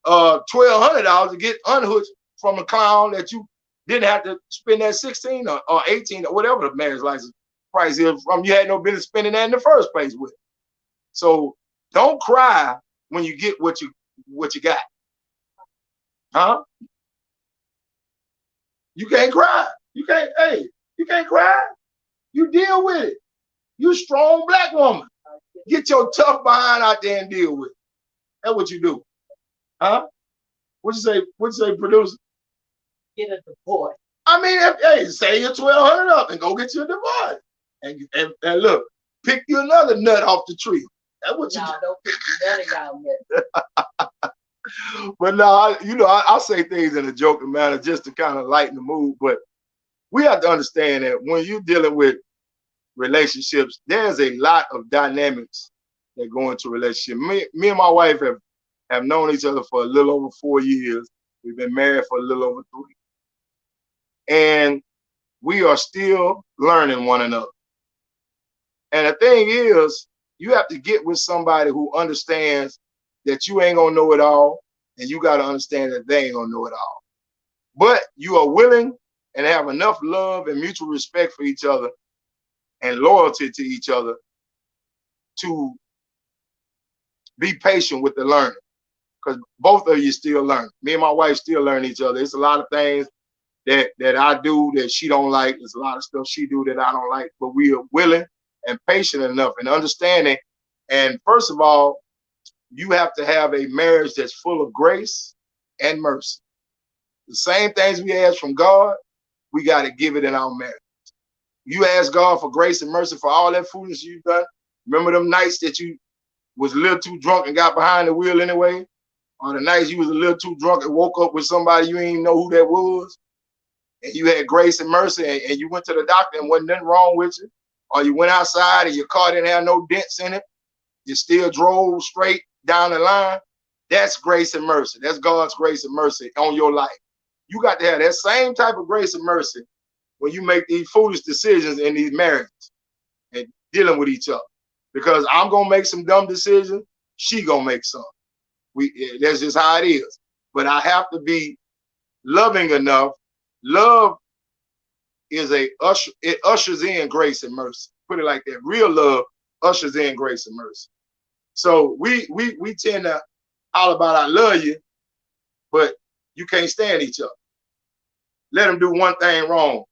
$1,200 to get unhooked from a clown that you didn't have to spend that 16 or 18 or whatever the marriage license price is from. You had no business spending that in the first place with. So don't cry when you get what you got. Huh? You can't cry. You can't cry. You deal with it. You strong black woman. Get your tough behind out there and deal with it. That's what you do. Huh? What you say, producer? Get a divorce. I mean, say your $1,200 up and go get you a divorce. And look, pick you another nut off the tree. That's what you do. Don't pick none of y'all nuts. But no, I say things in a joking manner just to kind of lighten the mood. But we have to understand that when you're dealing with relationships, there's a lot of dynamics that go into relationship. Me and my wife have known each other for a little over 4 years. We've been married for a little over 3. And we are still learning one another. And the thing is, you have to get with somebody who understands that you ain't gonna know it all, and you gotta understand that they ain't gonna know it all. But you are willing and have enough love and mutual respect for each other and loyalty to each other to be patient with the learning. Because both of you still learn. Me and my wife still learn each other. It's a lot of things that I do that she don't like. There's a lot of stuff she do that I don't like. But we are willing and patient enough and understanding. And first of all, you have to have a marriage that's full of grace and mercy. The same things we ask from God, we got to give it in our marriage. You ask God for grace and mercy for all that foolishness you've done. Remember them nights that you was a little too drunk and got behind the wheel anyway? Or the nights you was a little too drunk and woke up with somebody you didn't even know who that was? And you had grace and mercy and you went to the doctor and wasn't nothing wrong with you? Or you went outside and your car didn't have no dents in it? You still drove straight down the line? That's grace and mercy. That's God's grace and mercy on your life. You got to have that same type of grace and mercy when you make these foolish decisions in these marriages and dealing with each other. Because I'm going to make some dumb decisions. She going to make some. That's just how it is. But I have to be loving enough. Love is it ushers in grace and mercy. Put it like that. Real love ushers in grace and mercy. So we tend to holler about I love you, but you can't stand each other. Let them do one thing wrong.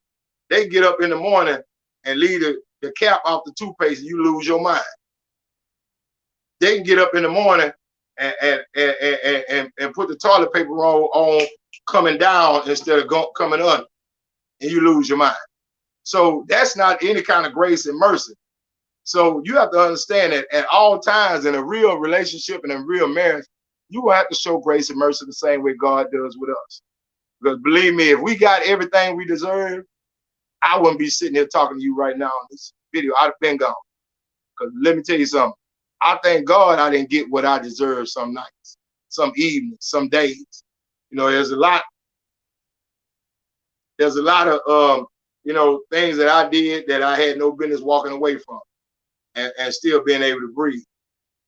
They get up in the morning and leave the cap off the toothpaste and you lose your mind. They can get up in the morning and put the toilet paper roll on coming down instead of coming up, and you lose your mind. So that's not any kind of grace and mercy. So you have to understand that at all times in a real relationship and a real marriage, you will have to show grace and mercy the same way God does with us. Because believe me, if we got everything we deserve, I wouldn't be sitting here talking to you right now on this video. I'd have been gone. Because let me tell you something. I thank God I didn't get what I deserved some nights, some evenings, some days. You know, there's a lot of you know, things that I did that I had no business walking away from and still being able to breathe.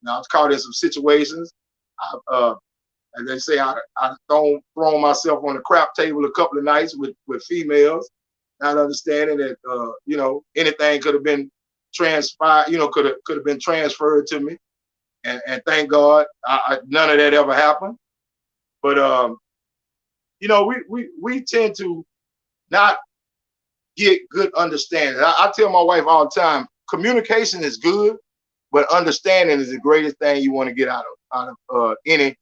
Now I was caught in some situations. As they say, I've thrown myself on the crap table a couple of nights with females, not understanding that you know, anything could have been transpired, you know, could have been transferred to me, and thank God none of that ever happened. But you know, we tend to not get good understanding. I tell my wife all the time, communication is good, but understanding is the greatest thing you want to get out of any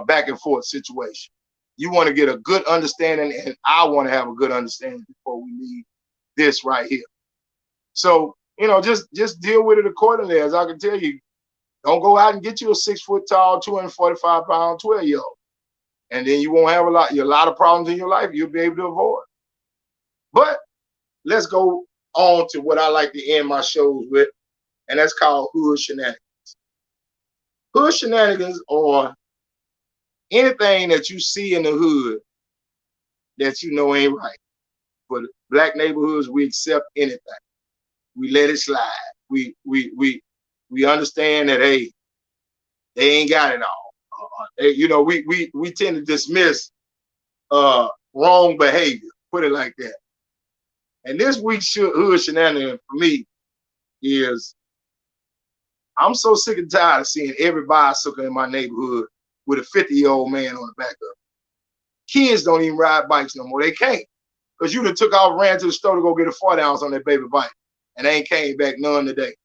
back and forth situation. You want to get a good understanding, and I want to have a good understanding before we leave this right here. So, you know, just deal with it accordingly. As I can tell you, don't go out and get you a 6 foot tall, 245 pound 12-year-old. And then you won't have a lot of problems in your life you'll be able to avoid. But let's go on to what I like to end my shows with, and that's called hood shenanigans. Hood shenanigans are anything that you see in the hood that you know ain't right. For black neighborhoods, we accept anything. We let it slide. We understand that, hey, they ain't got it all. You know, we tend to dismiss wrong behavior, put it like that. And this week's hood shenanigan for me is, I'm so sick and tired of seeing every bicycle in my neighborhood with a 50-year-old man on the back of it. Kids don't even ride bikes no more. They can't. Because you done took off, ran to the store to go get a 40 ounce on that baby bike, and they ain't came back none today.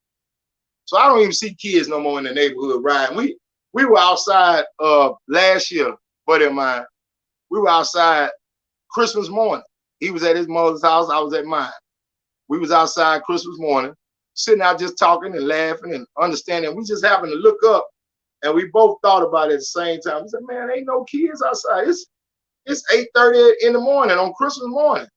So I don't even see kids no more in the neighborhood riding. We were outside last year, buddy of mine. We were outside Christmas morning. He was at his mother's house. I was at mine. We was outside Christmas morning, sitting out just talking and laughing and understanding. We just happened to look up, and we both thought about it at the same time. We said, man, ain't no kids outside. It's 8:30 in the morning on Christmas morning.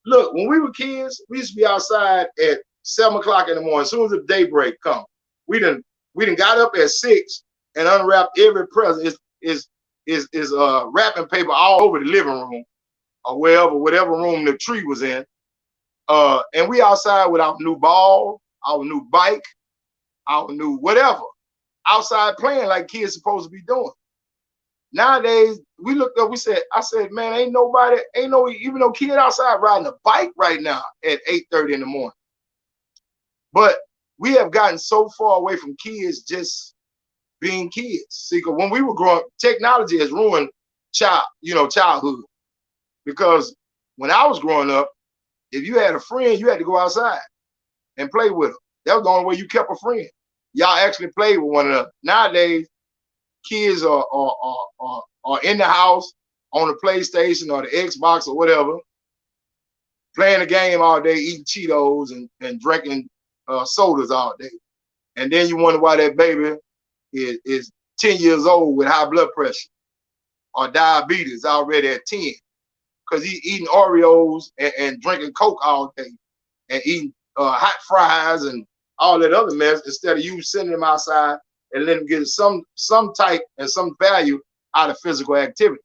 Look, when we were kids, we used to be outside at 7 o'clock in the morning. As soon as the daybreak come, we done got up at 6 and unwrapped every present. Is wrapping paper all over the living room or whatever room the tree was in. And we outside with our new ball, our new bike, our new whatever, outside playing like kids supposed to be doing. Nowadays, we looked up, I said, man, ain't no even no kid outside riding a bike right now at 8:30 in the morning. But we have gotten so far away from kids just being kids. See, because when we were growing up, technology has ruined childhood. Because when I was growing up, if you had a friend, you had to go outside and play with them. That was the only way you kept a friend. Y'all actually played with one another. Nowadays, kids are in the house on the PlayStation or the Xbox or whatever, playing the game all day, eating Cheetos and drinking sodas all day. And then you wonder why that baby is 10 years old with high blood pressure or diabetes already at 10. Because he's eating Oreos and drinking Coke all day and eating hot fries and all that other mess, instead of you sending him outside and letting him get some type and some value out of physical activity.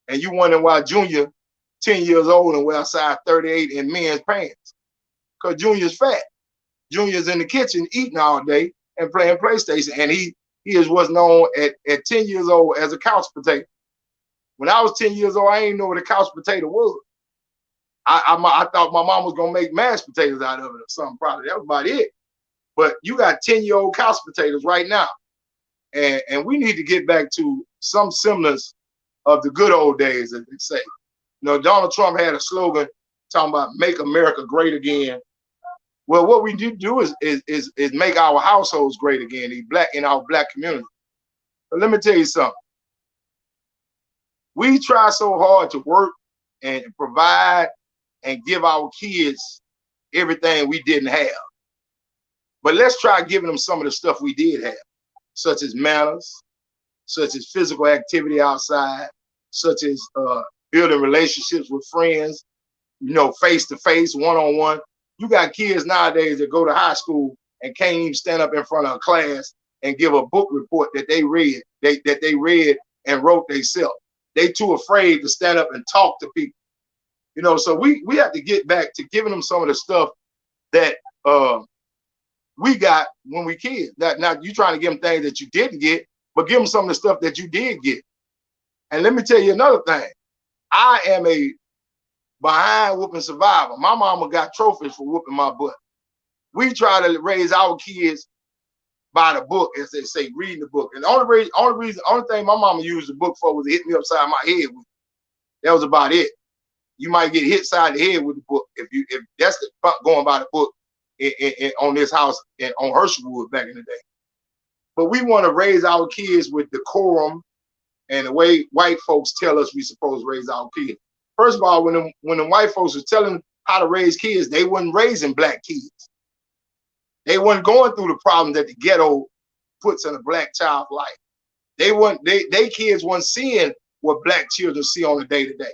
And you wondering why Junior, 10 years old, and we're outside 38 in men's pants. Because Junior's fat. Junior's in the kitchen eating all day and playing PlayStation. And he is what's known at 10 years old as a couch potato. When I was 10 years old, I didn't know what a couch potato was. I thought my mom was going to make mashed potatoes out of it or something, probably. That was about it. But you got 10-year-old couch potatoes right now. And we need to get back to some semblance of the good old days, as they say. You know, Donald Trump had a slogan talking about make America great again. Well, what we do is make our households great again, in our black community. But let me tell you something. We try so hard to work and provide and give our kids everything we didn't have. But let's try giving them some of the stuff we did have, such as manners, such as physical activity outside, such as building relationships with friends, you know, face-to-face, one-on-one. You got kids nowadays that go to high school and can't even stand up in front of a class and give a book report that they read, that they read and wrote themselves. They too afraid to stand up and talk to people. You know, so we have to get back to giving them some of the stuff that we got when we kids. Now you trying to give them things that you didn't get, but give them some of the stuff that you did get. And let me tell you another thing. I am a behind whooping survivor. My mama got trophies for whooping my butt. We try to raise our kids by the book, as they say, reading the book. And the only thing my mama used the book for was to hit me upside my head with. That was about it. You might get hit side the head with the book if that's the going by the book on this house and on Herschelwood back in the day. But we want to raise our kids with decorum and the way white folks tell us we supposed to raise our kids. First of all, when the white folks was telling how to raise kids, they wasn't raising black kids. They weren't going through the problems that the ghetto puts in a black child's life. They kids weren't seeing what black children see on a day-to-day.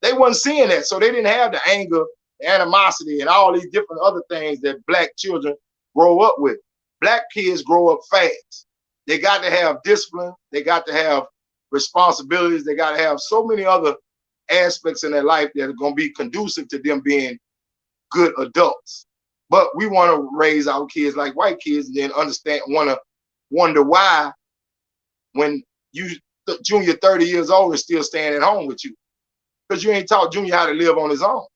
They wasn't seeing that, so they didn't have the anger, the animosity, and all these different other things that black children grow up with. Black kids grow up fast. They got to have discipline. They got to have responsibilities. They got to have so many other aspects in their life that are going to be conducive to them being good adults. But we want to raise our kids like white kids and then wonder why when Junior 30 years old is still staying at home with you. Because you ain't taught Junior how to live on his own.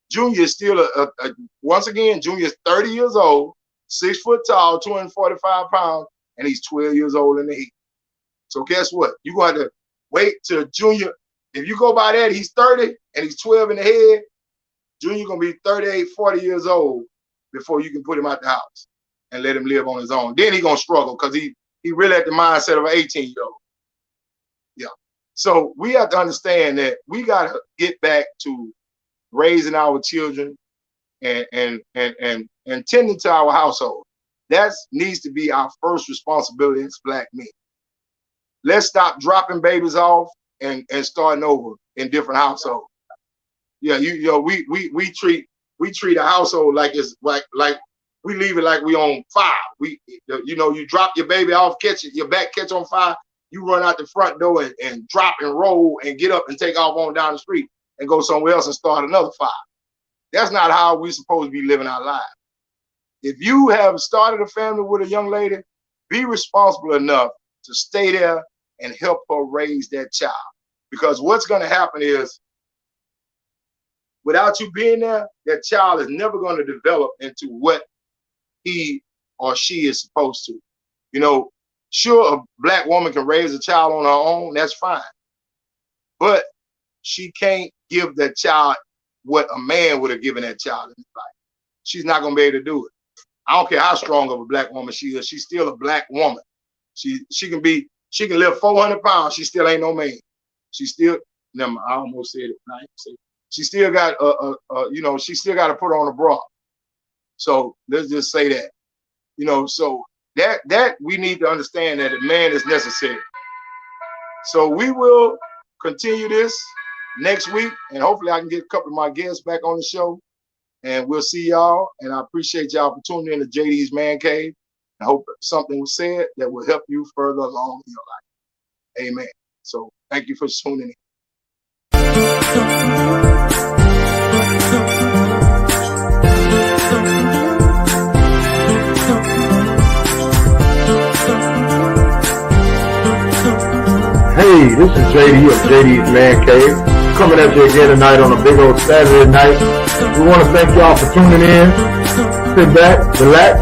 Junior is still once again, Junior is 30 years old, 6 foot tall, 245 pounds, and he's 12 years old in the heat. So guess what? You're going to wait till Junior. If you go by that, he's 30 and he's 12 in the head. Junior going to be 38, 40 years old before you can put him out the house and let him live on his own. Then he's going to struggle because he really had the mindset of an 18-year-old. Yeah. So we have to understand that we got to get back to raising our children and tending to our household. That needs to be our first responsibility as black men. Let's stop dropping babies off and starting over in different households. Yeah, we treat a household like it's like we leave it like we on fire. You drop your baby off, your back catch on fire, you run out the front door and drop and roll and get up and take off on down the street and go somewhere else and start another fire. That's not how we're supposed to be living our lives. If you have started a family with a young lady, be responsible enough to stay there and help her raise that child. Because what's going to happen is, without you being there, that child is never going to develop into what he or she is supposed to. You know, sure, a black woman can raise a child on her own, that's fine. But she can't give that child what a man would have given that child in his life. She's not going to be able to do it. I don't care how strong of a black woman she is. She's still a black woman. She can live 400 pounds. She still ain't no man. She still, never mind, I almost said it. I ain't say it. She still got she still got to put on a bra. So let's just say that, so that we need to understand that a man is necessary. So we will continue this next week, and hopefully I can get a couple of my guests back on the show, and we'll see y'all. And I appreciate y'all for tuning in to JD's Mancave. I hope something was said that will help you further along in your life. Amen. So thank you for tuning in. Hey, this is JD of JD's Mancave, coming at you again tonight on a big old Saturday night. We want to thank y'all for tuning in. Sit back, relax,